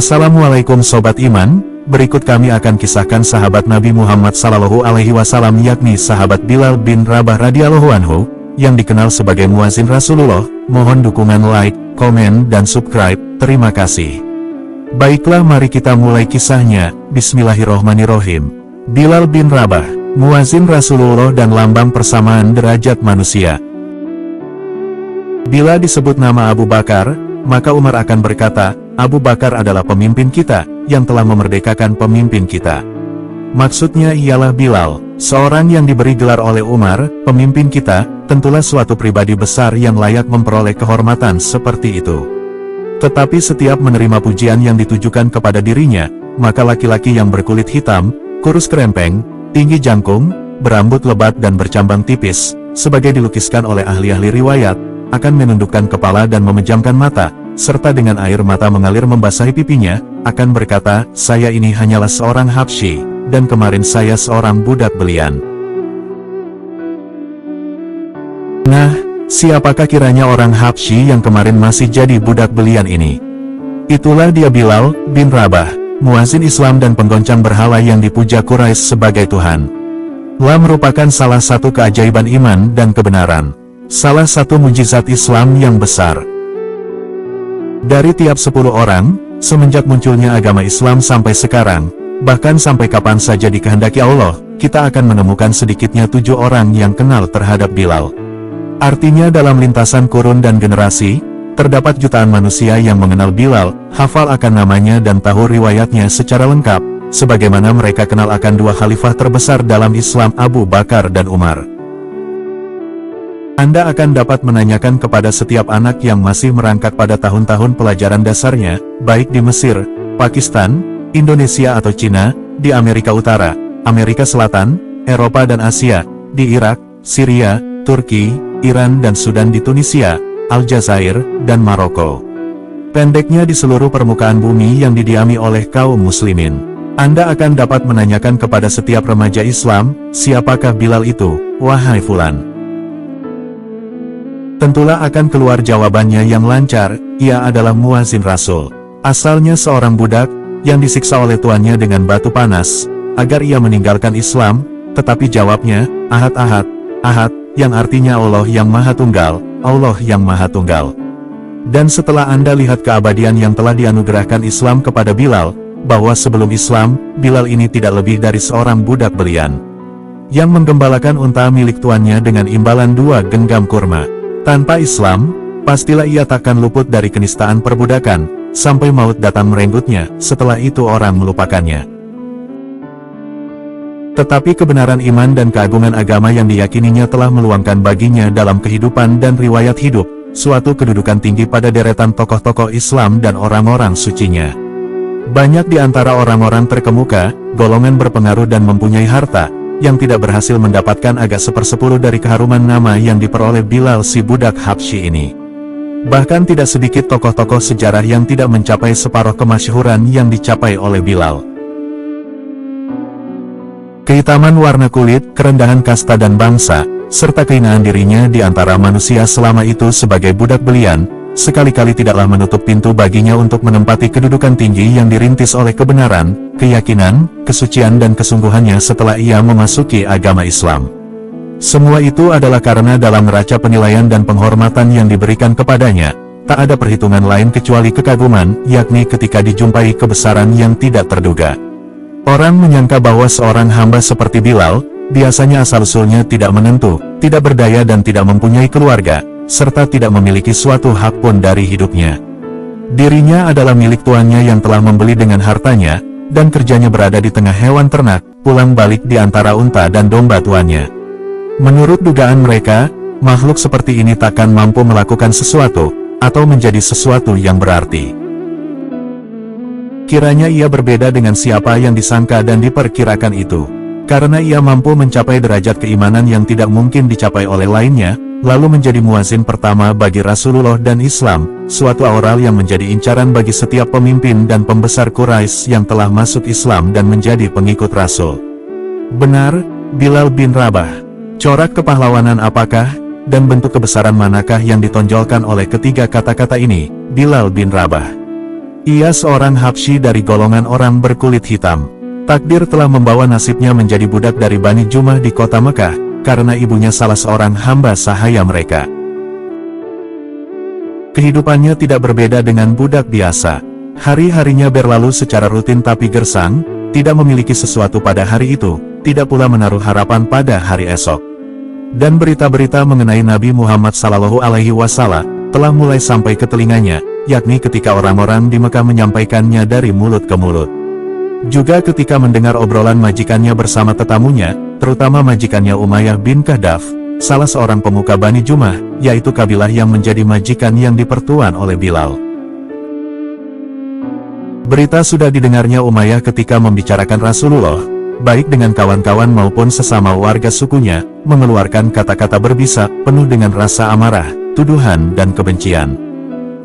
Assalamualaikum Sobat Iman, berikut kami akan kisahkan sahabat Nabi Muhammad SAW yakni sahabat Bilal bin Rabah radhiyallahu anhu, yang dikenal sebagai muazin Rasulullah. Mohon dukungan like, komen, dan subscribe, terima kasih. Baiklah, mari kita mulai kisahnya. Bismillahirrohmanirrohim. Bilal bin Rabah, muazin Rasulullah dan lambang persamaan derajat manusia. Bila disebut nama Abu Bakar, maka Umar akan berkata, Abu Bakar adalah pemimpin kita, yang telah memerdekakan pemimpin kita. Maksudnya ialah Bilal, seorang yang diberi gelar oleh Umar, pemimpin kita, tentulah suatu pribadi besar yang layak memperoleh kehormatan seperti itu. Tetapi setiap menerima pujian yang ditujukan kepada dirinya, maka laki-laki yang berkulit hitam, kurus kerempeng, tinggi jangkung, berambut lebat dan bercambang tipis, sebagai dilukiskan oleh ahli-ahli riwayat, akan menundukkan kepala dan memejamkan mata, serta dengan air mata mengalir membasahi pipinya, akan berkata, saya ini hanyalah seorang Habsyi, dan kemarin saya seorang budak belian. Nah, siapakah kiranya orang Habsyi yang kemarin masih jadi budak belian ini? Itulah dia Bilal bin Rabah, muazin Islam dan penggoncang berhala yang dipuja Quraisy sebagai Tuhan. Lah merupakan salah satu keajaiban iman dan kebenaran. Salah satu mujizat Islam yang besar. Dari tiap 10 orang, semenjak munculnya agama Islam sampai sekarang, bahkan sampai kapan saja dikehendaki Allah, kita akan menemukan sedikitnya 7 orang yang kenal terhadap Bilal. Artinya dalam lintasan kurun dan generasi, terdapat jutaan manusia yang mengenal Bilal, hafal akan namanya dan tahu riwayatnya secara lengkap, sebagaimana mereka kenal akan dua khalifah terbesar dalam Islam, Abu Bakar dan Umar. Anda akan dapat menanyakan kepada setiap anak yang masih merangkak pada tahun-tahun pelajaran dasarnya, baik di Mesir, Pakistan, Indonesia atau Cina, di Amerika Utara, Amerika Selatan, Eropa dan Asia, di Irak, Syria, Turki, Iran dan Sudan, di Tunisia, Aljazair, dan Maroko. Pendeknya di seluruh permukaan bumi yang didiami oleh kaum muslimin. Anda akan dapat menanyakan kepada setiap remaja Islam, siapakah Bilal itu, wahai fulan? Tentulah akan keluar jawabannya yang lancar, ia adalah muazin Rasul. Asalnya seorang budak, yang disiksa oleh tuannya dengan batu panas, agar ia meninggalkan Islam, tetapi jawabnya, Ahad, Ahad, Ahad, yang artinya Allah yang Maha Tunggal, Allah yang Maha Tunggal. Dan setelah Anda lihat keabadian yang telah dianugerahkan Islam kepada Bilal, bahwa sebelum Islam, Bilal ini tidak lebih dari seorang budak belian, yang menggembalakan unta milik tuannya dengan imbalan 2 genggam kurma. Tanpa Islam, pastilah ia takkan luput dari kenistaan perbudakan, sampai maut datang merenggutnya, setelah itu orang melupakannya. Tetapi kebenaran iman dan keagungan agama yang diyakininya telah meluangkan baginya dalam kehidupan dan riwayat hidup, suatu kedudukan tinggi pada deretan tokoh-tokoh Islam dan orang-orang sucinya. Banyak di antara orang-orang terkemuka, golongan berpengaruh dan mempunyai harta, yang tidak berhasil mendapatkan agak 1/10 dari keharuman nama yang diperoleh Bilal si budak Habsyi ini. Bahkan tidak sedikit tokoh-tokoh sejarah yang tidak mencapai separuh kemasyhuran yang dicapai oleh Bilal. Kehitaman warna kulit, kerendahan kasta dan bangsa, serta kehinaan dirinya di antara manusia selama itu sebagai budak belian, sekali-kali tidaklah menutup pintu baginya untuk menempati kedudukan tinggi yang dirintis oleh kebenaran, keyakinan, kesucian dan kesungguhannya setelah ia memasuki agama Islam. Semua itu adalah karena dalam neraca penilaian dan penghormatan yang diberikan kepadanya, tak ada perhitungan lain kecuali kekaguman, yakni ketika dijumpai kebesaran yang tidak terduga. Orang menyangka bahwa seorang hamba seperti Bilal, biasanya asal-usulnya tidak menentu, tidak berdaya dan tidak mempunyai keluarga, serta tidak memiliki suatu hak pun dari hidupnya. Dirinya adalah milik tuannya yang telah membeli dengan hartanya, dan kerjanya berada di tengah hewan ternak, pulang balik di antara unta dan domba tuannya. Menurut dugaan mereka, makhluk seperti ini takkan mampu melakukan sesuatu, atau menjadi sesuatu yang berarti. Kiranya ia berbeda dengan siapa yang disangka dan diperkirakan itu, karena ia mampu mencapai derajat keimanan yang tidak mungkin dicapai oleh lainnya, lalu menjadi muazin pertama bagi Rasulullah dan Islam, suatu aural yang menjadi incaran bagi setiap pemimpin dan pembesar Quraisy yang telah masuk Islam dan menjadi pengikut Rasul. Benar, Bilal bin Rabah. Corak kepahlawanan apakah, dan bentuk kebesaran manakah yang ditonjolkan oleh ketiga kata-kata ini, Bilal bin Rabah? Ia seorang Habsyi dari golongan orang berkulit hitam. Takdir telah membawa nasibnya menjadi budak dari Bani Jumah di kota Mekah, karena ibunya salah seorang hamba sahaya mereka. Kehidupannya tidak berbeda dengan budak biasa. Hari-harinya berlalu secara rutin tapi gersang, tidak memiliki sesuatu pada hari itu, tidak pula menaruh harapan pada hari esok. Dan berita-berita mengenai Nabi Muhammad SAW telah mulai sampai ke telinganya, yakni ketika orang-orang di Mekah menyampaikannya dari mulut ke mulut. Juga ketika mendengar obrolan majikannya bersama tetamunya, terutama majikannya Umayyah bin Khdaf, salah seorang pemuka Bani Jumah, yaitu kabilah yang menjadi majikan yang dipertuan oleh Bilal. Berita sudah didengarnya Umayyah ketika membicarakan Rasulullah, baik dengan kawan-kawan maupun sesama warga sukunya, mengeluarkan kata-kata berbisa, penuh dengan rasa amarah, tuduhan dan kebencian.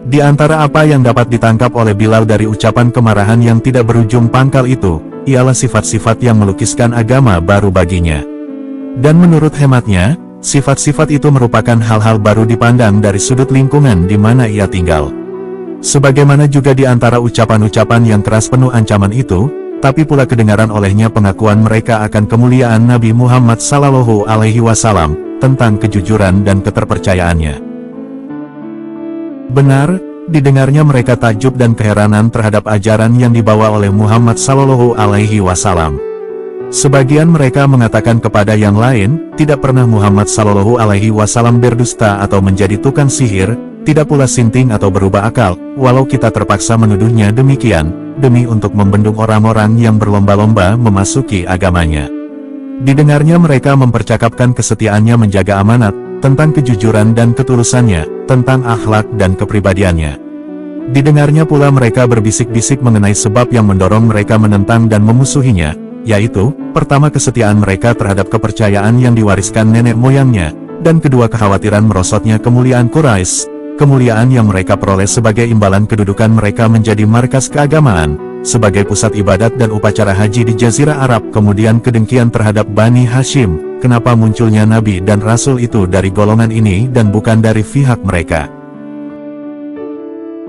Di antara apa yang dapat ditangkap oleh Bilal dari ucapan kemarahan yang tidak berujung pangkal itu, ialah sifat-sifat yang melukiskan agama baru baginya. Dan menurut hematnya, sifat-sifat itu merupakan hal-hal baru dipandang dari sudut lingkungan di mana ia tinggal. Sebagaimana juga di antara ucapan-ucapan yang keras penuh ancaman itu, tapi pula kedengaran olehnya pengakuan mereka akan kemuliaan Nabi Muhammad SAW, tentang kejujuran dan keterpercayaannya. Benar, didengarnya mereka takjub dan keheranan terhadap ajaran yang dibawa oleh Muhammad SAW. Sebagian mereka mengatakan kepada yang lain, tidak pernah Muhammad SAW berdusta atau menjadi tukang sihir, tidak pula sinting atau berubah akal, walau kita terpaksa menuduhnya demikian, demi untuk membendung orang-orang yang berlomba-lomba memasuki agamanya. Didengarnya mereka mempercakapkan kesetiaannya menjaga amanat, tentang kejujuran dan ketulusannya, tentang akhlak dan kepribadiannya. Didengarnya pula mereka berbisik-bisik mengenai sebab yang mendorong mereka menentang dan memusuhinya, yaitu, pertama kesetiaan mereka terhadap kepercayaan yang diwariskan nenek moyangnya, dan kedua kekhawatiran merosotnya kemuliaan Quraisy, kemuliaan yang mereka peroleh sebagai imbalan kedudukan mereka menjadi markas keagamaan, sebagai pusat ibadat dan upacara haji di Jazirah Arab, kemudian kedengkian terhadap Bani Hashim, kenapa munculnya Nabi dan Rasul itu dari golongan ini dan bukan dari pihak mereka.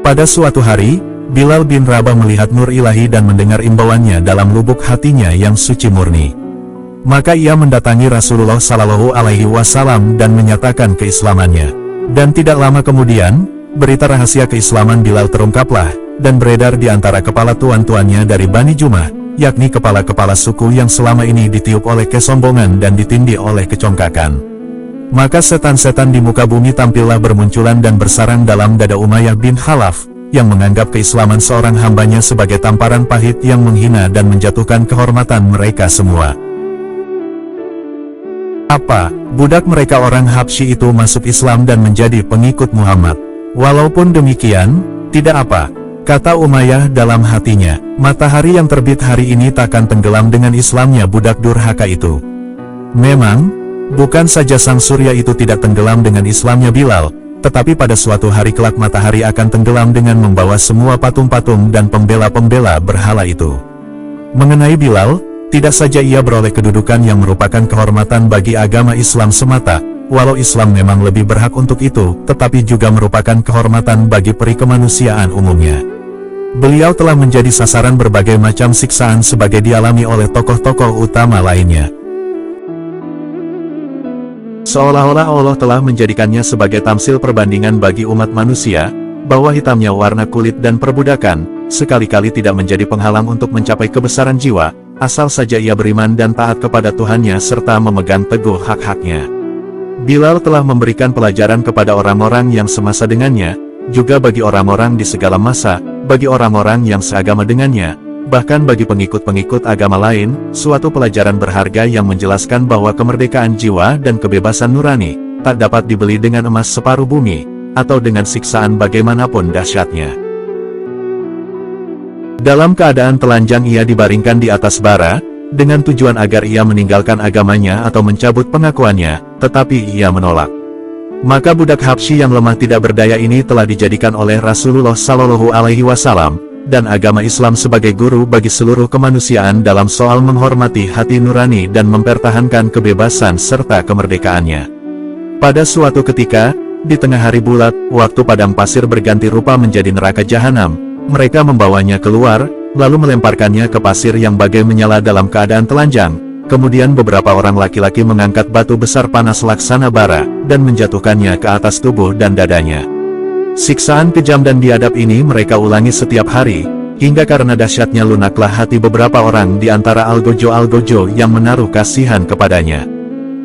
Pada suatu hari, Bilal bin Rabah melihat nur ilahi dan mendengar imbauannya dalam lubuk hatinya yang suci murni. Maka ia mendatangi Rasulullah SAW dan menyatakan keislamannya. Dan tidak lama kemudian, berita rahasia keislaman Bilal terungkaplah, dan beredar di antara kepala tuan-tuannya dari Bani Jumah, yakni kepala-kepala suku yang selama ini ditiup oleh kesombongan dan ditindih oleh kecongkakan. Maka setan-setan di muka bumi tampillah bermunculan dan bersarang dalam dada Umayyah bin Khalaf, yang menganggap keislaman seorang hambanya sebagai tamparan pahit yang menghina dan menjatuhkan kehormatan mereka semua. Apa, budak mereka orang Habsyi itu masuk Islam dan menjadi pengikut Muhammad? Walaupun demikian, tidak apa, kata Umayyah dalam hatinya, matahari yang terbit hari ini takkan tenggelam dengan Islamnya budak durhaka itu. Memang, bukan saja sang surya itu tidak tenggelam dengan Islamnya Bilal, tetapi pada suatu hari kelak matahari akan tenggelam dengan membawa semua patung-patung dan pembela-pembela berhala itu. Mengenai Bilal, tidak saja ia beroleh kedudukan yang merupakan kehormatan bagi agama Islam semata, walau Islam memang lebih berhak untuk itu, tetapi juga merupakan kehormatan bagi peri kemanusiaan umumnya. Beliau telah menjadi sasaran berbagai macam siksaan sebagai dialami oleh tokoh-tokoh utama lainnya. Seolah-olah Allah telah menjadikannya sebagai tamsil perbandingan bagi umat manusia, bahwa hitamnya warna kulit dan perbudakan, sekali-kali tidak menjadi penghalang untuk mencapai kebesaran jiwa, asal saja ia beriman dan taat kepada Tuhannya serta memegang teguh hak-haknya. Bilal telah memberikan pelajaran kepada orang-orang yang semasa dengannya, juga bagi orang-orang di segala masa, bagi orang-orang yang seagama dengannya, bahkan bagi pengikut-pengikut agama lain, suatu pelajaran berharga yang menjelaskan bahwa kemerdekaan jiwa dan kebebasan nurani, tak dapat dibeli dengan emas separuh bumi, atau dengan siksaan bagaimanapun dahsyatnya. Dalam keadaan telanjang ia dibaringkan di atas bara, dengan tujuan agar ia meninggalkan agamanya atau mencabut pengakuannya, tetapi ia menolak. Maka budak Habsyi yang lemah tidak berdaya ini telah dijadikan oleh Rasulullah SAW, dan agama Islam sebagai guru bagi seluruh kemanusiaan dalam soal menghormati hati nurani dan mempertahankan kebebasan serta kemerdekaannya. Pada suatu ketika, di tengah hari bulat, waktu padang pasir berganti rupa menjadi neraka jahanam, Mereka membawanya keluar, lalu melemparkannya ke pasir yang bagai menyala dalam keadaan telanjang. Kemudian beberapa orang laki-laki mengangkat batu besar panas laksana bara, dan menjatuhkannya ke atas tubuh dan dadanya. Siksaan kejam dan biadab ini mereka ulangi setiap hari, hingga karena dahsyatnya lunaklah hati beberapa orang di antara algojo-algojo yang menaruh kasihan kepadanya.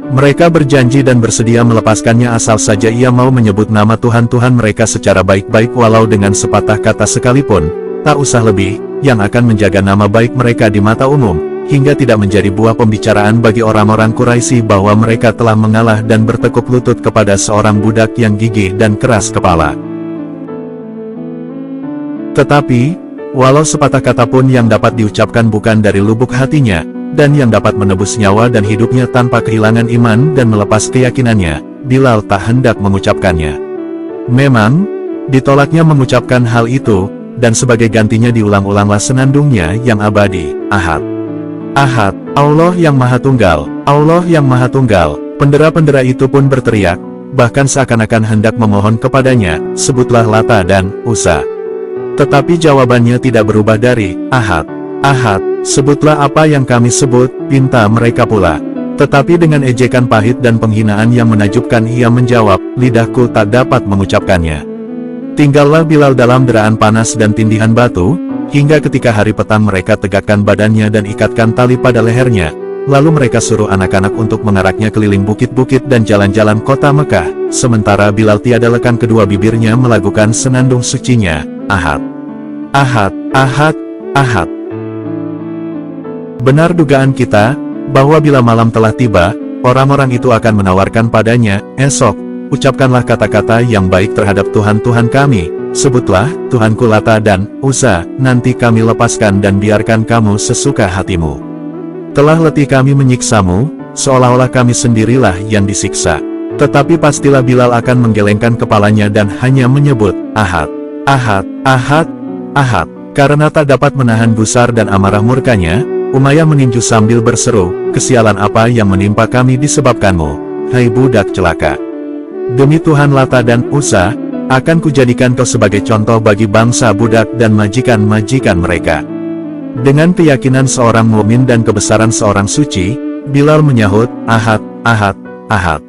Mereka berjanji dan bersedia melepaskannya asal saja ia mau menyebut nama Tuhan-Tuhan mereka secara baik-baik walau dengan sepatah kata sekalipun, tak usah lebih, yang akan menjaga nama baik mereka di mata umum, hingga tidak menjadi buah pembicaraan bagi orang-orang Quraisy bahwa mereka telah mengalah dan bertekuk lutut kepada seorang budak yang gigih dan keras kepala. Tetapi, walau sepatah kata pun yang dapat diucapkan bukan dari lubuk hatinya, dan yang dapat menebus nyawa dan hidupnya tanpa kehilangan iman dan melepas keyakinannya, Bilal tak hendak mengucapkannya. Memang, ditolaknya mengucapkan hal itu, dan sebagai gantinya diulang-ulanglah senandungnya yang abadi, Ahad. Ahad, Allah yang Maha Tunggal, Allah yang Maha Tunggal. Pendera-pendera itu pun berteriak, bahkan seakan-akan hendak memohon kepadanya, sebutlah Lata dan Uzza. Tetapi jawabannya tidak berubah dari, Ahad. Ahad, sebutlah apa yang kami sebut, pinta mereka pula. Tetapi dengan ejekan pahit dan penghinaan yang menakjubkan ia menjawab, lidahku tak dapat mengucapkannya. Tinggallah Bilal dalam deraan panas dan tindihan batu, hingga ketika hari petang mereka tegakkan badannya dan ikatkan tali pada lehernya, lalu mereka suruh anak-anak untuk mengaraknya keliling bukit-bukit dan jalan-jalan kota Mekah, sementara Bilal tiada lekan kedua bibirnya melakukan senandung sucinya, Ahad. Ahad, Ahad, Ahad. Benar dugaan kita, bahwa bila malam telah tiba, orang-orang itu akan menawarkan padanya, esok, ucapkanlah kata-kata yang baik terhadap Tuhan-Tuhan kami, sebutlah, Tuhanku Lata dan Uzza, nanti kami lepaskan dan biarkan kamu sesuka hatimu. Telah letih kami menyiksamu, seolah-olah kami sendirilah yang disiksa. Tetapi pastilah Bilal akan menggelengkan kepalanya dan hanya menyebut, Ahad, Ahad, Ahad, Ahad. Karena tak dapat menahan gusar dan amarah murkanya, Umayyah meninju sambil berseru, kesialan apa yang menimpa kami disebabkanmu, hai budak celaka. Demi Tuhan Lata dan Uzza, akan kujadikan kau sebagai contoh bagi bangsa budak dan majikan-majikan mereka. Dengan keyakinan seorang mukmin dan kebesaran seorang suci, Bilal menyahut, Ahad, Ahad, Ahad.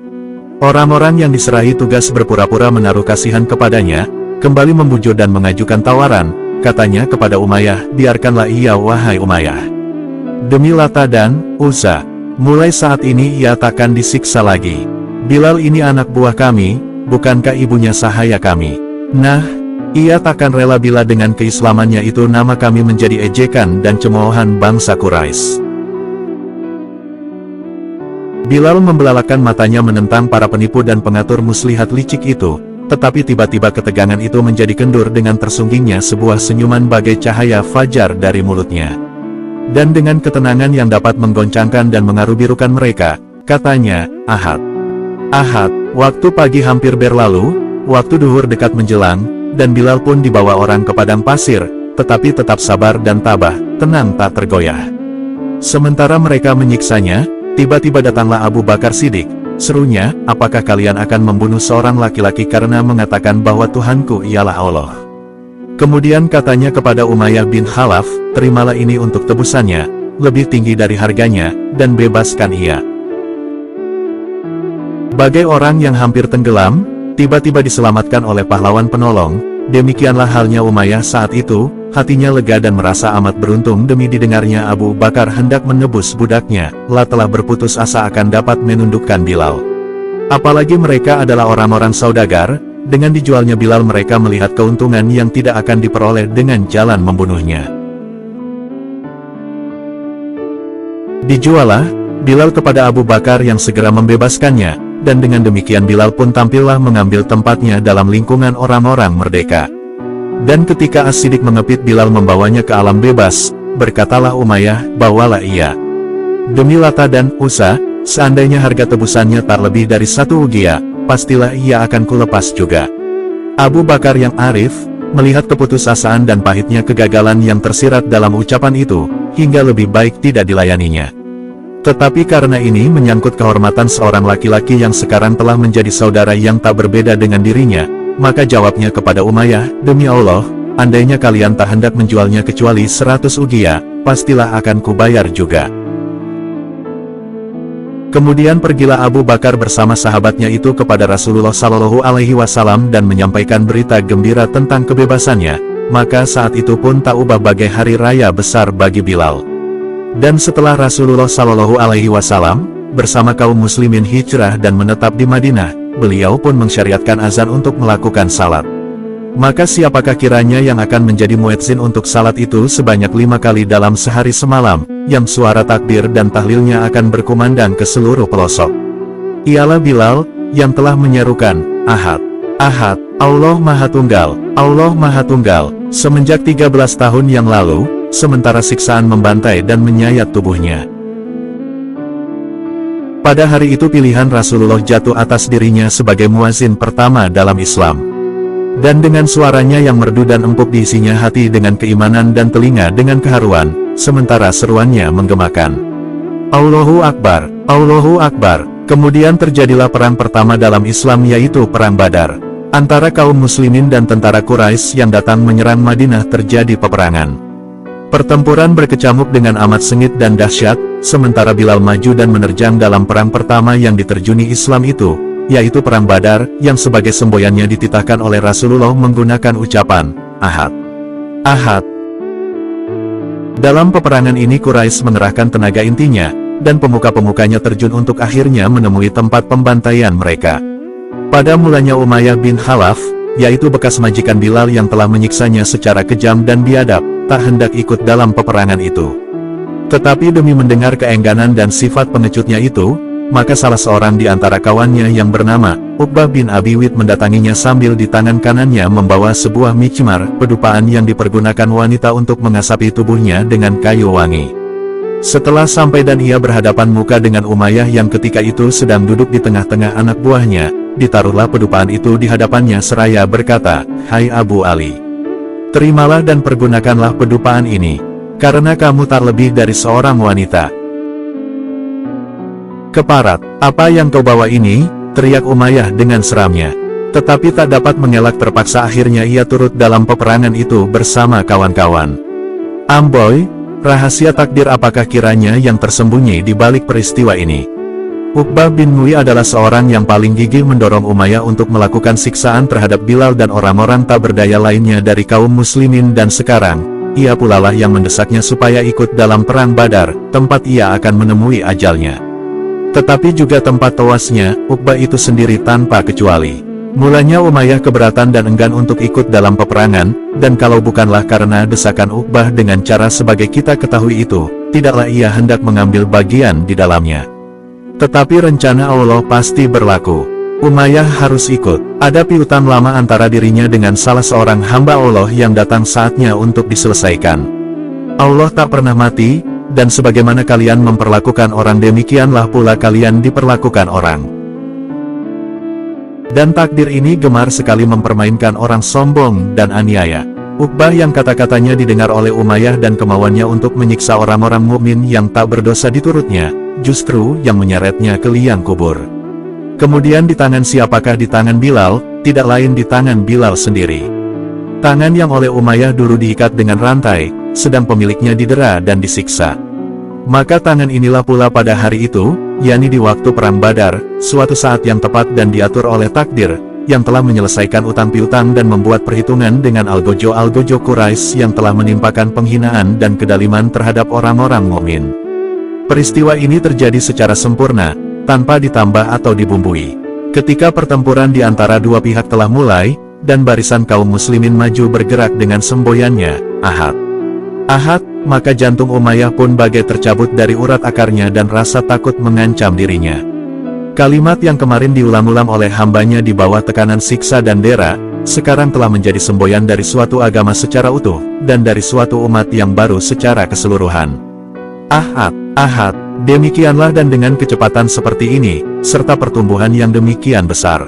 Orang-orang yang diserahi tugas berpura-pura menaruh kasihan kepadanya, kembali membujuk dan mengajukan tawaran, katanya kepada Umayyah, biarkanlah ia wahai Umayyah. Demi Lata dan Uzza, mulai saat ini ia takkan disiksa lagi. Bilal ini anak buah kami, bukankah ibunya sahaya kami? Nah, ia takkan rela bila dengan keislamannya itu nama kami menjadi ejekan dan cemoohan bangsa Quraisy. Bilal membelalakan matanya menentang para penipu dan pengatur muslihat licik itu, tetapi tiba-tiba ketegangan itu menjadi kendur dengan tersunggingnya sebuah senyuman bagai cahaya fajar dari mulutnya. Dan dengan ketenangan yang dapat menggoncangkan dan mengarubirukan mereka, katanya, Ahad. Ahad, waktu pagi hampir berlalu, waktu duhur dekat menjelang, dan Bilal pun dibawa orang ke padang pasir, tetapi tetap sabar dan tabah, tenang tak tergoyah. Sementara mereka menyiksanya, tiba-tiba datanglah Abu Bakar Siddiq, serunya, apakah kalian akan membunuh seorang laki-laki karena mengatakan bahwa Tuhanku ialah Allah? Kemudian katanya kepada Umayyah bin Khalaf, terimalah ini untuk tebusannya, lebih tinggi dari harganya, dan bebaskan ia. Bagai orang yang hampir tenggelam, tiba-tiba diselamatkan oleh pahlawan penolong, demikianlah halnya Umayyah saat itu, hatinya lega dan merasa amat beruntung demi didengarnya Abu Bakar hendak menebus budaknya, telah berputus asa akan dapat menundukkan Bilal. Apalagi mereka adalah orang-orang saudagar, dengan dijualnya Bilal mereka melihat keuntungan yang tidak akan diperoleh dengan jalan membunuhnya. Dijualah Bilal kepada Abu Bakar yang segera membebaskannya, dan dengan demikian Bilal pun tampillah mengambil tempatnya dalam lingkungan orang-orang merdeka. Dan ketika As-Siddiq mengepit Bilal membawanya ke alam bebas, berkatalah Umayyah, bawalah ia. Demi Lata dan Uzza, seandainya harga tebusannya tak lebih dari 1 uqiyah, pastilah ia akan kulepas juga. Abu Bakar yang arif, melihat keputusasaan dan pahitnya kegagalan yang tersirat dalam ucapan itu, hingga lebih baik tidak dilayaninya. Tetapi karena ini menyangkut kehormatan seorang laki-laki yang sekarang telah menjadi saudara yang tak berbeda dengan dirinya, maka jawabnya kepada Umayyah, demi Allah, andainya kalian tak hendak menjualnya kecuali 100 uqiyah, pastilah akan kubayar juga. Kemudian pergilah Abu Bakar bersama sahabatnya itu kepada Rasulullah Shallallahu Alaihi Wasallam dan menyampaikan berita gembira tentang kebebasannya, maka saat itu pun tak ubah bagai hari raya besar bagi Bilal. Dan setelah Rasulullah Shallallahu Alaihi Wasallam bersama kaum muslimin hijrah dan menetap di Madinah, beliau pun mensyariatkan azan untuk melakukan salat. Maka siapakah kiranya yang akan menjadi muezzin untuk salat itu sebanyak 5 kali dalam sehari semalam, yang suara takbir dan tahlilnya akan berkumandang ke seluruh pelosok? Ialah Bilal, yang telah menyerukan, Ahad, Ahad, Allah Maha Tunggal, Allah Maha Tunggal, semenjak 13 tahun yang lalu, sementara siksaan membantai dan menyayat tubuhnya. Pada hari itu pilihan Rasulullah jatuh atas dirinya sebagai muazin pertama dalam Islam. Dan dengan suaranya yang merdu dan empuk diisinya hati dengan keimanan dan telinga dengan keharuan, sementara seruannya menggemakan. Allahu Akbar, Allahu Akbar. Kemudian terjadilah perang pertama dalam Islam, yaitu Perang Badar. Antara kaum muslimin dan tentara Quraisy yang datang menyerang Madinah terjadi peperangan. Pertempuran berkecamuk dengan amat sengit dan dahsyat, sementara Bilal maju dan menerjang dalam perang pertama yang diterjuni Islam itu, yaitu Perang Badar, yang sebagai semboyannya dititahkan oleh Rasulullah menggunakan ucapan, Ahad, Ahad. Dalam peperangan ini Quraisy mengerahkan tenaga intinya, dan pemuka-pemukanya terjun untuk akhirnya menemui tempat pembantaian mereka. Pada mulanya Umayyah bin Khalaf, yaitu bekas majikan Bilal yang telah menyiksanya secara kejam dan biadab, tak hendak ikut dalam peperangan itu. Tetapi demi mendengar keengganan dan sifat pengecutnya itu, maka salah seorang di antara kawannya yang bernama Uqbah bin Abi Wid mendatanginya sambil di tangan kanannya membawa sebuah micmar, pedupaan yang dipergunakan wanita untuk mengasapi tubuhnya dengan kayu wangi. Setelah sampai dan ia berhadapan muka dengan Umayyah yang ketika itu sedang duduk di tengah-tengah anak buahnya, ditaruhlah pedupaan itu di hadapannya seraya berkata, Hai Abu Ali, terimalah dan pergunakanlah pedupaan ini, karena kamu tak lebih dari seorang wanita. Keparat, apa yang kau bawa ini? Teriak Umayyah dengan seramnya. Tetapi tak dapat mengelak, terpaksa akhirnya ia turut dalam peperangan itu bersama kawan-kawan. Amboi, rahasia takdir apakah kiranya yang tersembunyi di balik peristiwa ini? Uqbah bin Mu'i adalah seorang yang paling gigih mendorong Umayyah untuk melakukan siksaan terhadap Bilal dan orang-orang tak berdaya lainnya dari kaum muslimin, dan sekarang, ia pula lah yang mendesaknya supaya ikut dalam Perang Badar, tempat ia akan menemui ajalnya. Tetapi juga tempat tewasnya, Uqbah itu sendiri tanpa kecuali. Mulanya Umayyah keberatan dan enggan untuk ikut dalam peperangan, dan kalau bukanlah karena desakan Uqbah dengan cara sebagai kita ketahui itu, tidaklah ia hendak mengambil bagian di dalamnya. Tetapi rencana Allah pasti berlaku. Umayyah harus ikut. Ada piutang lama antara dirinya dengan salah seorang hamba Allah yang datang saatnya untuk diselesaikan. Allah tak pernah mati, dan sebagaimana kalian memperlakukan orang demikianlah pula kalian diperlakukan orang. Dan takdir ini gemar sekali mempermainkan orang sombong dan aniaya. Uqbah yang kata-katanya didengar oleh Umayyah dan kemauannya untuk menyiksa orang-orang mukmin yang tak berdosa diturutnya, justru yang menyeretnya ke liang kubur. Kemudian di tangan siapakah? Di tangan Bilal, tidak lain di tangan Bilal sendiri. Tangan yang oleh Umayyah dulu diikat dengan rantai, sedang pemiliknya didera dan disiksa. Maka tangan inilah pula pada hari itu, yakni di waktu Perang Badar, suatu saat yang tepat dan diatur oleh takdir, yang telah menyelesaikan utang piutang dan membuat perhitungan dengan algojo-algojo Quraisy yang telah menimpakan penghinaan dan kedaliman terhadap orang-orang mukmin. Peristiwa ini terjadi secara sempurna, tanpa ditambah atau dibumbui. Ketika pertempuran di antara dua pihak telah mulai, dan barisan kaum muslimin maju bergerak dengan semboyannya, Ahad, Ahad, maka jantung Umayyah pun bagai tercabut dari urat akarnya dan rasa takut mengancam dirinya. Kalimat yang kemarin diulang-ulang oleh hambanya di bawah tekanan siksa dan dera, sekarang telah menjadi semboyan dari suatu agama secara utuh, dan dari suatu umat yang baru secara keseluruhan. Ahad, Ahad, demikianlah, dan dengan kecepatan seperti ini, serta pertumbuhan yang demikian besar.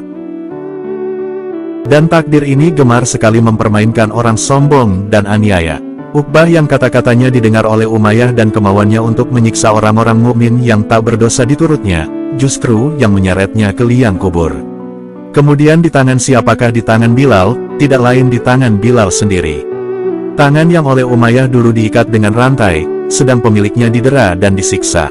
Dan takdir ini gemar sekali mempermainkan orang sombong dan aniaya. Uqbah yang kata-katanya didengar oleh Umayyah dan kemauannya untuk menyiksa orang-orang mukmin yang tak berdosa diturutnya, justru yang menyeretnya ke liang kubur. Kemudian di tangan siapakah? Di tangan Bilal, tidak lain di tangan Bilal sendiri. Tangan yang oleh Umayyah dulu diikat dengan rantai, sedang pemiliknya didera dan disiksa.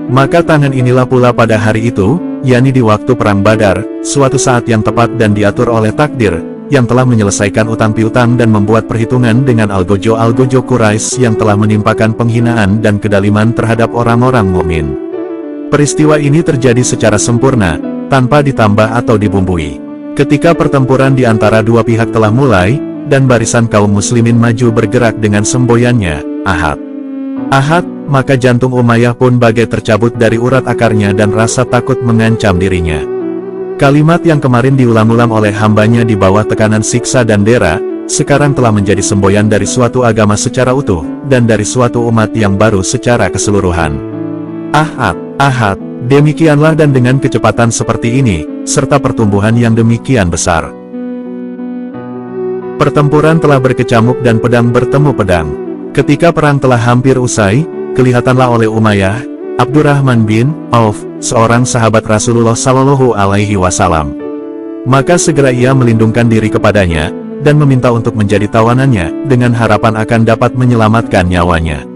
Maka tangan inilah pula pada hari itu, yakni di waktu Perang Badar, suatu saat yang tepat dan diatur oleh takdir, yang telah menyelesaikan utang piutang dan membuat perhitungan dengan algojo-algojo Quraisy yang telah menimpakan penghinaan dan kedaliman terhadap orang-orang mukmin. Peristiwa ini terjadi secara sempurna, tanpa ditambah atau dibumbui. Ketika pertempuran di antara dua pihak telah mulai, dan barisan kaum muslimin maju bergerak dengan semboyannya, Ahad. Ahad, maka jantung Umayyah pun bagai tercabut dari urat akarnya dan rasa takut mengancam dirinya. Kalimat yang kemarin diulang-ulang oleh hambanya di bawah tekanan siksa dan dera, sekarang telah menjadi semboyan dari suatu agama secara utuh, dan dari suatu umat yang baru secara keseluruhan. Ahad, Ahad, demikianlah dan dengan kecepatan seperti ini, serta pertumbuhan yang demikian besar. Pertempuran telah berkecamuk dan pedang bertemu pedang. Ketika perang telah hampir usai, kelihatanlah oleh Umayyah, Abdurrahman bin Auf, seorang sahabat Rasulullah Shallallahu Alaihi Wasallam. Maka segera ia melindungkan diri kepadanya, dan meminta untuk menjadi tawanannya, dengan harapan akan dapat menyelamatkan nyawanya.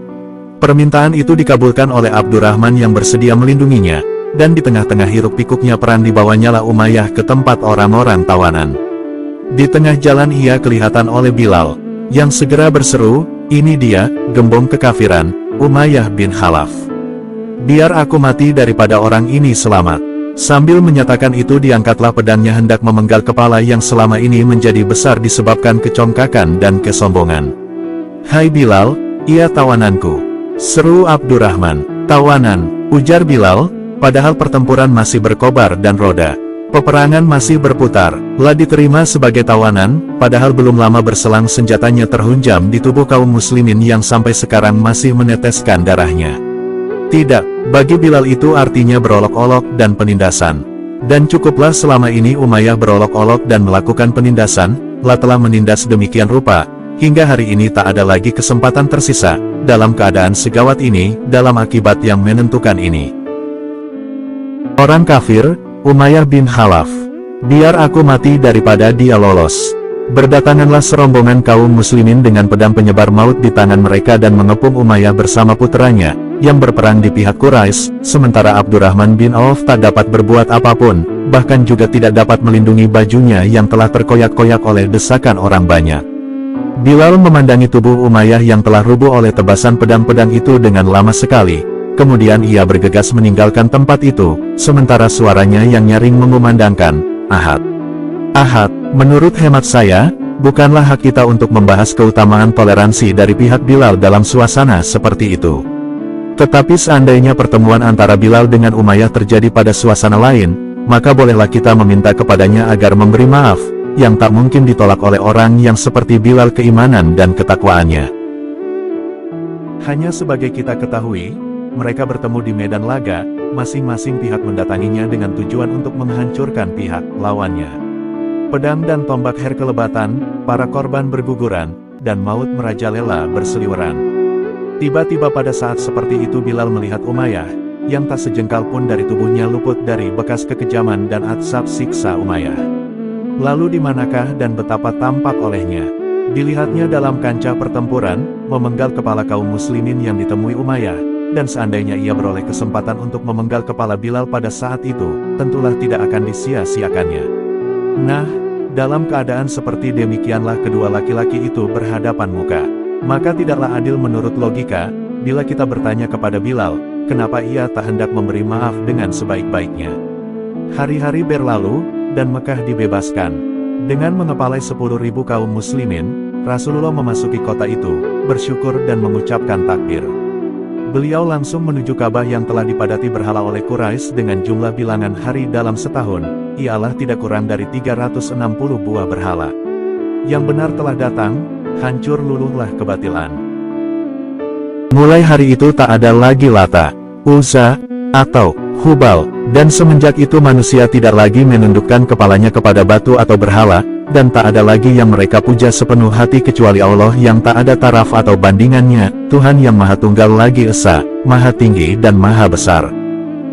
Permintaan itu dikabulkan oleh Abdurrahman yang bersedia melindunginya, dan di tengah-tengah hiruk pikuknya perang dibawanyalah Umayyah ke tempat orang-orang tawanan. Di tengah jalan ia kelihatan oleh Bilal, yang segera berseru, "Ini dia, gembong kekafiran, Umayyah bin Khalaf. Biar aku mati daripada orang ini selamat." Sambil menyatakan itu diangkatlah pedangnya hendak memenggal kepala yang selama ini menjadi besar disebabkan kecongkakan dan kesombongan. "Hai Bilal, ia tawananku," seru Abdurrahman. "Tawanan," ujar Bilal, padahal pertempuran masih berkobar dan roda. Peperangan masih berputar, lah diterima sebagai tawanan, padahal belum lama berselang senjatanya terhunjam di tubuh kaum muslimin yang sampai sekarang masih meneteskan darahnya. Tidak, bagi Bilal itu artinya berolok-olok dan penindasan. Dan cukuplah selama ini Umayyah berolok-olok dan melakukan penindasan, lah telah menindas demikian rupa, hingga hari ini tak ada lagi kesempatan tersisa, dalam keadaan segawat ini, dalam akibat yang menentukan ini. Orang kafir, Umayyah bin Khalaf. Biar aku mati daripada dia lolos. Berdatanganlah serombongan kaum muslimin dengan pedang penyebar maut di tangan mereka dan mengepung Umayyah bersama puteranya, yang berperang di pihak Quraisy, sementara Abdurrahman bin Auf tak dapat berbuat apapun, bahkan juga tidak dapat melindungi bajunya yang telah terkoyak-koyak oleh desakan orang banyak. Bilal memandangi tubuh Umayyah yang telah rubuh oleh tebasan pedang-pedang itu dengan lama sekali. Kemudian ia bergegas meninggalkan tempat itu, sementara suaranya yang nyaring mengumandangkan, "Ahad. Ahad, menurut hemat saya, bukanlah hak kita untuk membahas keutamaan toleransi dari pihak Bilal dalam suasana seperti itu. Tetapi seandainya pertemuan antara Bilal dengan Umayyah terjadi pada suasana lain, maka bolehlah kita meminta kepadanya agar memberi maaf, yang tak mungkin ditolak oleh orang yang seperti Bilal keimanan dan ketakwaannya. Hanya sebagai kita ketahui, mereka bertemu di medan laga, masing-masing pihak mendatanginya dengan tujuan untuk menghancurkan pihak lawannya. Pedang dan tombak herkelebatan, para korban berguguran, dan maut merajalela berseliweran. Tiba-tiba pada saat seperti itu Bilal melihat Umayyah, yang tak sejengkal pun dari tubuhnya luput dari bekas kekejaman dan azab siksa Umayyah. Lalu di manakah dan betapa tampak olehnya? Dilihatnya dalam kancah pertempuran, memenggal kepala kaum muslimin yang ditemui Umayyah. Dan seandainya ia beroleh kesempatan untuk memenggal kepala Bilal pada saat itu, tentulah tidak akan disia-siakannya. Nah, dalam keadaan seperti demikianlah kedua laki-laki itu berhadapan muka. Maka tidaklah adil menurut logika, bila kita bertanya kepada Bilal, kenapa ia tak hendak memberi maaf dengan sebaik-baiknya. Hari-hari berlalu, dan Mekah dibebaskan. Dengan mengepalai 10.000 kaum muslimin, Rasulullah memasuki kota itu, bersyukur dan mengucapkan takbir. Beliau langsung menuju Ka'bah yang telah dipadati berhala oleh Quraisy dengan jumlah bilangan hari dalam setahun, ialah tidak kurang dari 360 buah berhala. Yang benar telah datang, hancur luluhlah kebatilan. Mulai hari itu tak ada lagi Lata, Uzza, atau Hubal, dan semenjak itu manusia tidak lagi menundukkan kepalanya kepada batu atau berhala, dan tak ada lagi yang mereka puja sepenuh hati kecuali Allah yang tak ada taraf atau bandingannya, Tuhan yang Maha Tunggal lagi Esa, Maha Tinggi dan Maha Besar.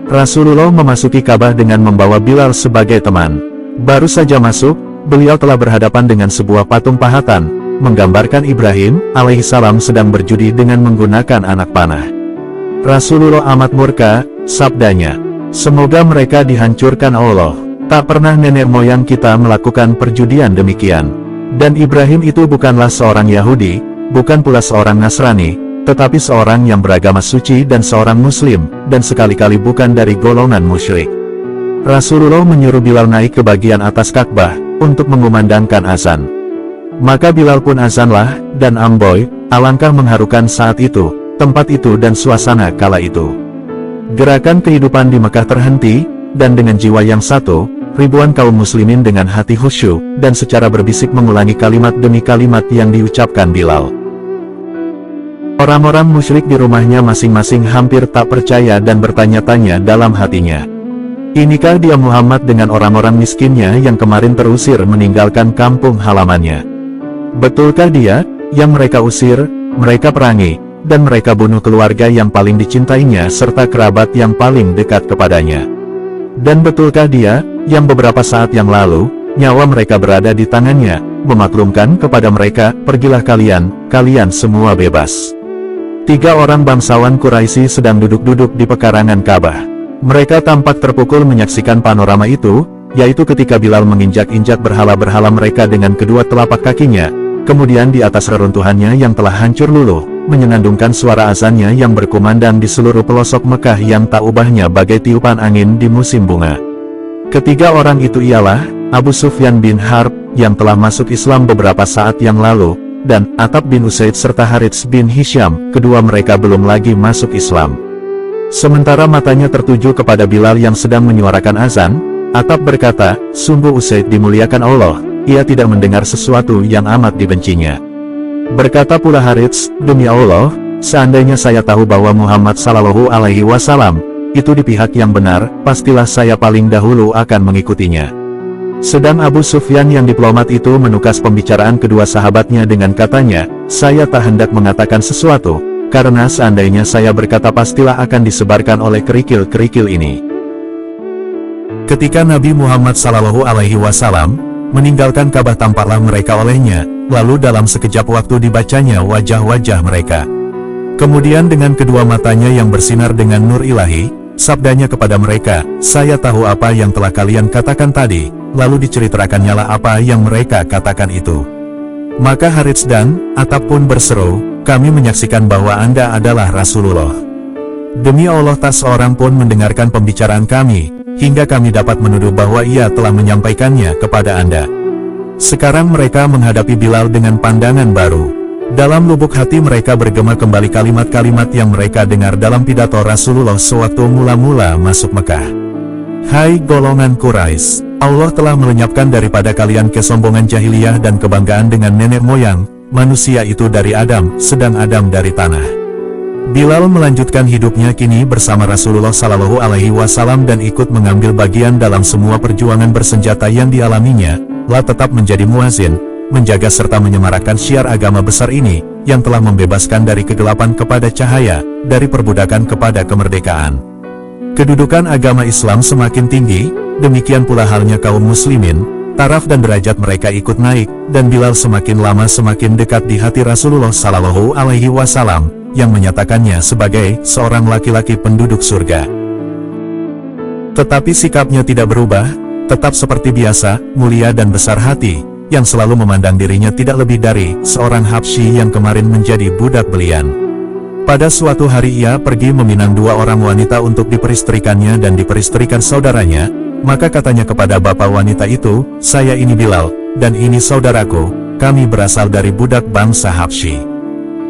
Rasulullah memasuki Ka'bah dengan membawa Bilal sebagai teman. Baru saja masuk, beliau telah berhadapan dengan sebuah patung pahatan, menggambarkan Ibrahim alaihissalam sedang berjudi dengan menggunakan anak panah. Rasulullah amat murka, sabdanya, "Semoga mereka dihancurkan Allah. Tak pernah nenek moyang kita melakukan perjudian demikian. Dan Ibrahim itu bukanlah seorang Yahudi, bukan pula seorang Nasrani, tetapi seorang yang beragama suci dan seorang Muslim, dan sekali-kali bukan dari golongan musyrik." Rasulullah menyuruh Bilal naik ke bagian atas Ka'bah untuk mengumandangkan azan. Maka Bilal pun azanlah, dan amboi, alangkah mengharukan saat itu, tempat itu dan suasana kala itu. Gerakan kehidupan di Mekah terhenti, dan dengan jiwa yang satu, ribuan kaum muslimin dengan hati khusyuk, dan secara berbisik mengulangi kalimat demi kalimat yang diucapkan Bilal. Orang-orang musyrik di rumahnya masing-masing hampir tak percaya dan bertanya-tanya dalam hatinya. Inikah dia Muhammad dengan orang-orang miskinnya yang kemarin terusir meninggalkan kampung halamannya? Betulkah dia, yang mereka usir, mereka perangi, dan mereka bunuh keluarga yang paling dicintainya serta kerabat yang paling dekat kepadanya? Dan betulkah dia, yang beberapa saat yang lalu, nyawa mereka berada di tangannya, memaklumkan kepada mereka, "Pergilah kalian, kalian semua bebas." 3 orang bangsawan Quraisy sedang duduk-duduk di pekarangan Ka'bah. Mereka tampak terpukul menyaksikan panorama itu, yaitu ketika Bilal menginjak-injak berhala-berhala mereka dengan kedua telapak kakinya, kemudian di atas reruntuhannya yang telah hancur luluh, menyenandungkan suara azannya yang berkumandang di seluruh pelosok Mekah yang tak ubahnya bagai tiupan angin di musim bunga. Ketiga orang itu ialah Abu Sufyan bin Harb, yang telah masuk Islam beberapa saat yang lalu, dan Attab bin Usaid serta Harits bin Hisham, kedua mereka belum lagi masuk Islam. Sementara matanya tertuju kepada Bilal yang sedang menyuarakan azan, Attab berkata, "Sungguh Usaid dimuliakan Allah, ia tidak mendengar sesuatu yang amat dibencinya." Berkata pula Harits, "Demi Allah, seandainya saya tahu bahwa Muhammad Sallallahu Alaihi Wasallam itu di pihak yang benar, pastilah saya paling dahulu akan mengikutinya." Sedang Abu Sufyan yang diplomat itu menukas pembicaraan kedua sahabatnya dengan katanya, "Saya tak hendak mengatakan sesuatu, karena seandainya saya berkata pastilah akan disebarkan oleh kerikil-kerikil ini." Ketika Nabi Muhammad Sallallahu Alaihi Wasallam meninggalkan Ka'bah, tampaklah mereka olehnya, lalu dalam sekejap waktu dibacanya wajah-wajah mereka. Kemudian dengan kedua matanya yang bersinar dengan nur ilahi, sabdanya kepada mereka, "Saya tahu apa yang telah kalian katakan tadi." Lalu diceritakannya lah apa yang mereka katakan itu. Maka Harits dan Attab pun berseru, "Kami menyaksikan bahwa Anda adalah Rasulullah. Demi Allah tak seorang pun mendengarkan pembicaraan kami, hingga kami dapat menuduh bahwa ia telah menyampaikannya kepada Anda." Sekarang mereka menghadapi Bilal dengan pandangan baru. Dalam lubuk hati mereka bergema kembali kalimat-kalimat yang mereka dengar dalam pidato Rasulullah sewaktu mula-mula masuk Mekah. "Hai golongan Quraisy, Allah telah melenyapkan daripada kalian kesombongan jahiliyah dan kebanggaan dengan nenek moyang, manusia itu dari Adam, sedang Adam dari tanah." Bilal melanjutkan hidupnya kini bersama Rasulullah Sallallahu Alaihi Wasallam dan ikut mengambil bagian dalam semua perjuangan bersenjata yang dialaminya, lah tetap menjadi muazin, menjaga serta menyemarakkan syiar agama besar ini, yang telah membebaskan dari kegelapan kepada cahaya, dari perbudakan kepada kemerdekaan. Kedudukan agama Islam semakin tinggi, demikian pula halnya kaum muslimin, taraf dan derajat mereka ikut naik, dan Bilal semakin lama semakin dekat di hati Rasulullah Sallallahu Alaihi Wasallam, yang menyatakannya sebagai seorang laki-laki penduduk surga. Tetapi sikapnya tidak berubah, tetap seperti biasa, mulia dan besar hati, yang selalu memandang dirinya tidak lebih dari seorang Habsyi yang kemarin menjadi budak belian. Pada suatu hari ia pergi meminang 2 orang wanita untuk diperistrikannya dan diperistrikan saudaranya, maka katanya kepada bapak wanita itu, "Saya ini Bilal, dan ini saudaraku, kami berasal dari budak bangsa Habsyi.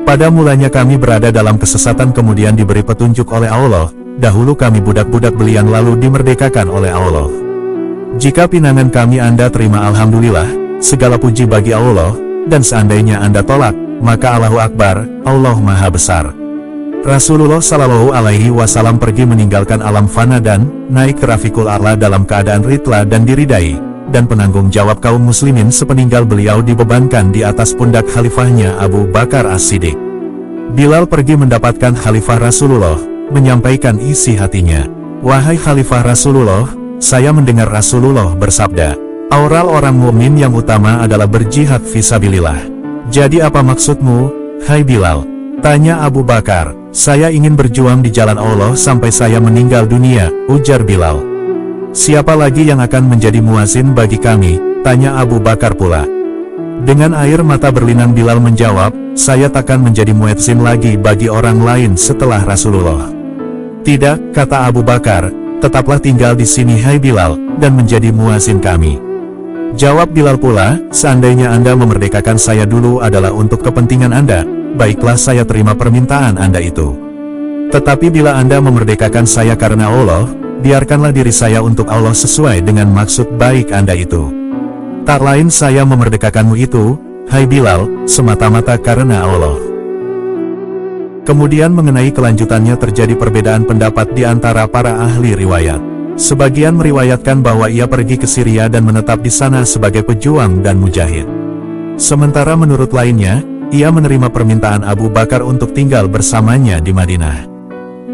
Pada mulanya kami berada dalam kesesatan kemudian diberi petunjuk oleh Allah, dahulu kami budak-budak belian lalu dimerdekakan oleh Allah. Jika pinangan kami Anda terima alhamdulillah, segala puji bagi Allah, dan seandainya Anda tolak, maka Allahu Akbar, Allah Maha Besar." Rasulullah Sallallahu Alaihi Wasallam pergi meninggalkan alam fana dan naik ke Rafiqul A'la dalam keadaan ritla dan diridai, dan penanggung jawab kaum muslimin sepeninggal beliau dibebankan di atas pundak khalifahnya Abu Bakar As-Siddiq. Bilal pergi mendapatkan khalifah Rasulullah, menyampaikan isi hatinya. "Wahai khalifah Rasulullah, saya mendengar Rasulullah bersabda, aural orang mukmin yang utama adalah berjihad fisabilillah. "Jadi apa maksudmu, hai Bilal?" tanya Abu Bakar. "Saya ingin berjuang di jalan Allah sampai saya meninggal dunia," ujar Bilal. "Siapa lagi yang akan menjadi muazin bagi kami?" tanya Abu Bakar pula. Dengan air mata berlinang Bilal menjawab, "Saya takkan menjadi muezzin lagi bagi orang lain setelah Rasulullah." "Tidak," kata Abu Bakar, "tetaplah tinggal di sini hai Bilal, dan menjadi muazin kami." Jawab Bilal pula, "Seandainya Anda memerdekakan saya dulu adalah untuk kepentingan Anda, baiklah saya terima permintaan Anda itu. Tetapi bila Anda memerdekakan saya karena Allah, biarkanlah diri saya untuk Allah sesuai dengan maksud baik Anda itu. Tak lain saya memerdekakanmu itu, hai Bilal, semata-mata karena Allah." Kemudian mengenai kelanjutannya terjadi perbedaan pendapat di antara para ahli riwayat. Sebagian meriwayatkan bahwa ia pergi ke Syria dan menetap di sana sebagai pejuang dan mujahid. Sementara menurut lainnya, ia menerima permintaan Abu Bakar untuk tinggal bersamanya di Madinah.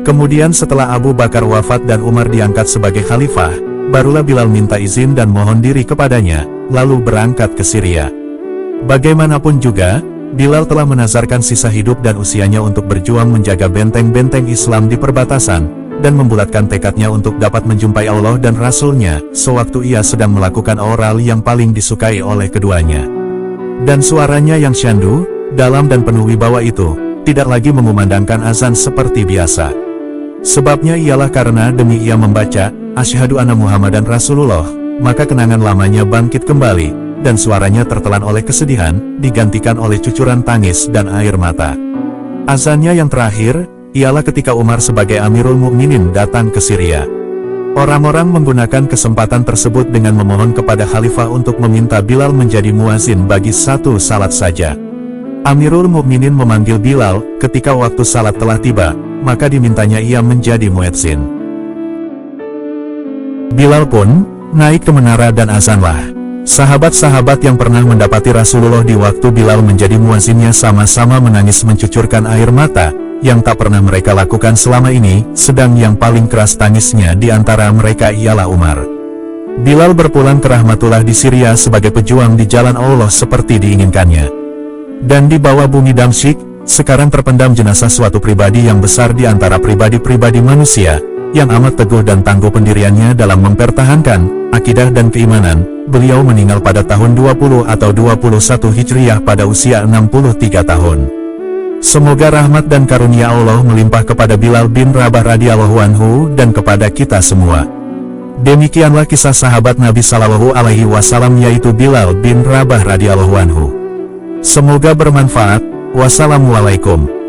Kemudian setelah Abu Bakar wafat dan Umar diangkat sebagai khalifah, barulah Bilal minta izin dan mohon diri kepadanya, lalu berangkat ke Syria. Bagaimanapun juga, Bilal telah menazarkan sisa hidup dan usianya untuk berjuang menjaga benteng-benteng Islam di perbatasan, dan membulatkan tekadnya untuk dapat menjumpai Allah dan Rasul-Nya, sewaktu ia sedang melakukan oral yang paling disukai oleh keduanya. Dan suaranya yang syandu, dalam dan penuh wibawa itu, tidak lagi mengumandangkan azan seperti biasa. Sebabnya ialah karena demi ia membaca, "Asyhadu anna Muhammadan Rasulullah," maka kenangan lamanya bangkit kembali, dan suaranya tertelan oleh kesedihan, digantikan oleh cucuran tangis dan air mata. Azannya yang terakhir, ialah ketika Umar sebagai Amirul Mukminin datang ke Syria. Orang-orang menggunakan kesempatan tersebut dengan memohon kepada Khalifah untuk meminta Bilal menjadi muazin bagi satu salat saja. Amirul Mukminin memanggil Bilal, ketika waktu salat telah tiba, maka dimintanya ia menjadi muezzin. Bilal pun naik ke menara dan azanlah. Sahabat-sahabat yang pernah mendapati Rasulullah di waktu Bilal menjadi muazzinnya sama-sama menangis mencucurkan air mata, yang tak pernah mereka lakukan selama ini, sedang yang paling keras tangisnya di antara mereka ialah Umar. Bilal berpulang ke Rahmatullah di Syria sebagai pejuang di jalan Allah seperti diinginkannya. Dan di bawah bumi Damsyik, sekarang terpendam jenazah suatu pribadi yang besar di antara pribadi-pribadi manusia, yang amat teguh dan tangguh pendiriannya dalam mempertahankan akidah dan keimanan. Beliau meninggal pada tahun 20 atau 21 Hijriah pada usia 63 tahun. Semoga rahmat dan karunia Allah melimpah kepada Bilal bin Rabah radhiyallahu anhu dan kepada kita semua. Demikianlah kisah sahabat Nabi Shallallahu Alaihi Wasallam yaitu Bilal bin Rabah radhiyallahu anhu. Semoga bermanfaat. Wassalamualaikum.